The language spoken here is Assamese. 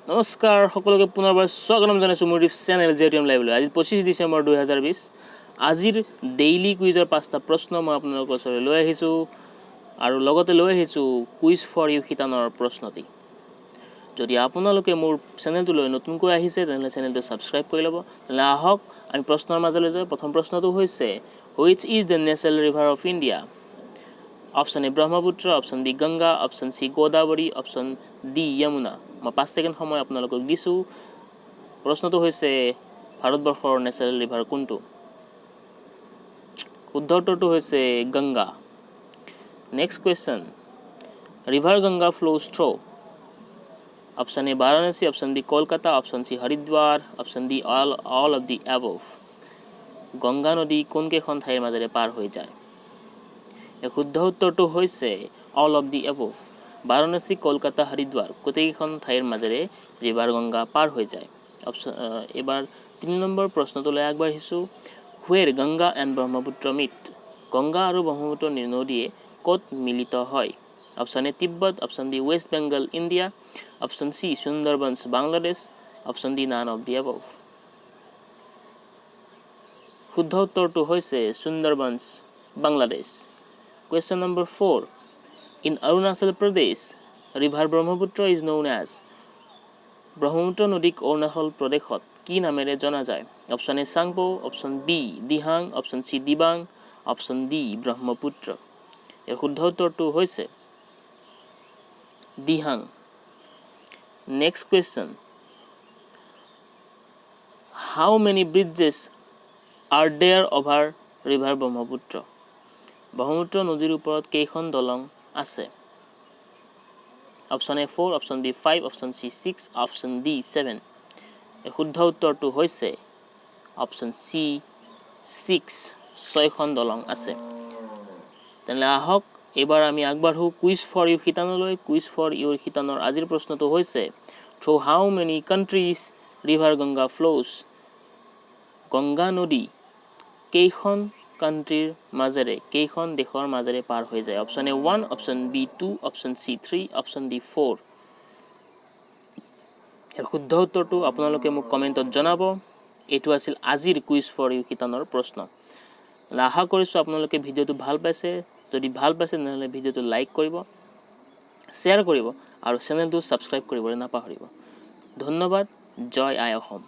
নমস্কাৰ সকলোকে পুনৰবাৰ স্বাগতম জনাইছোঁ মোৰ ইউটিউব চেনেল জেটিএম লাইভলৈ। আজি 25 ডিচেম্বৰ 2020 আজিৰ ডেইলি কুইজৰ 5টা প্ৰশ্ন মই আপোনালোকৰ ওচৰলৈ লৈ আহিছোঁ আৰু লগতে লৈ আহিছোঁ কুইজ ফৰ ইউ শিতানৰ প্ৰশ্নটি। যদি আপোনালোকে মোৰ চেনেলটোলৈ নতুনকৈ আহিছে তেনেহ'লে চেনেলটো ছাবস্ক্ৰাইব কৰি ল'ব। তেনেহ'লে আহক আমি প্ৰশ্নৰ মাজলৈ যাওঁ। প্ৰথম প্ৰশ্নটো হৈছে which is the national river of India? Option A Brahmaputra, option B Ganga, option C Godavari, option D Yamuna. মই 5 ছেকেণ্ড সময় আপোনালোকক দিছোঁ। প্ৰশ্নটো হৈছে ভাৰতবৰ্ষৰ নেশ্যনেল ৰিভাৰ কোনটো? শুদ্ধ উত্তৰটো হৈছে Ganga. Next question, river Ganga flows through option A Varanasi, option B Kolkata, option C Haridwar, option D all of the above. Ganga নদী কোনকেইখন ঠাইৰ মাজেৰে পাৰ হৈ যায়? শুদ্ধ উত্তৰটো হৈছে all of the above. Varanasi, Kolkata, Haridwar গোটেইকেইখন ঠাইৰ মাজেৰে ৰিভাৰ গংগা পাৰ হৈ যায়। এবাৰ 3 নম্বৰ প্ৰশ্নটোলৈ আগবাঢ়িছোঁ। Where Ganga and Brahmaputra meet? Ganga আৰু ব্ৰহ্মপুত্ৰ নদীয়ে ক'ত মিলিত হয়? Option A Tibet, option B West Bengal India, option C Sundarbans Bangladesh, option D none of the above. শুদ্ধ উত্তৰটো হৈছে সুন্দৰবনছ Bangladesh. Question number 4. In Arunachal Pradesh, river Brahmaputra is known as? Brahmaputra নদীক অৰুণাচল প্ৰদেশত কি নামেৰে জনা যায়? Option A Tsangpo, option B Dihang, option C Dibang, option D Brahmaputra. ইয়াৰ শুদ্ধ উত্তৰটো হৈছে Dihang. Next question, how many bridges are there over river Brahmaputra? Brahmaputra নদীৰ ওপৰত কেইখন দলং আছে? Option A 4, option B 5, option C 6, option D 7। শুদ্ধ উত্তৰটো হৈছে অপশ্যন চি 6, 6খন দলং আছে। তেনেহ'লে আহক এইবাৰ আমি আগবাঢ়োঁ কুইজ ফৰ ইউ শিতানলৈ। কুইজ ফৰ ইউৰ শিতানৰ আজিৰ প্ৰশ্নটো হৈছে through how many countries river Ganga flows? Ganga নদী কেইখন কাণ্ট্ৰিৰ মাজেৰে, কেইখন দেশৰ মাজেৰে পাৰ হৈ যায়? Option A 1, option B 2, option C 3, option D 4। ইয়াৰ শুদ্ধ উত্তৰটো আপোনালোকে মোক কমেণ্টত জনাব। এইটো আছিল আজিৰ কুইজ ফৰ ইউ শিতানৰ প্ৰশ্ন। আশা কৰিছোঁ আপোনালোকে ভিডিঅ'টো ভাল পাইছে। যদি ভাল পাইছে তেনেহ'লে ভিডিঅ'টো লাইক কৰিব, শ্বেয়াৰ কৰিব আৰু চেনেলটো ছাবস্ক্ৰাইব কৰিবলৈ নাপাহৰিব। ধন্যবাদ। জয় আই অসম।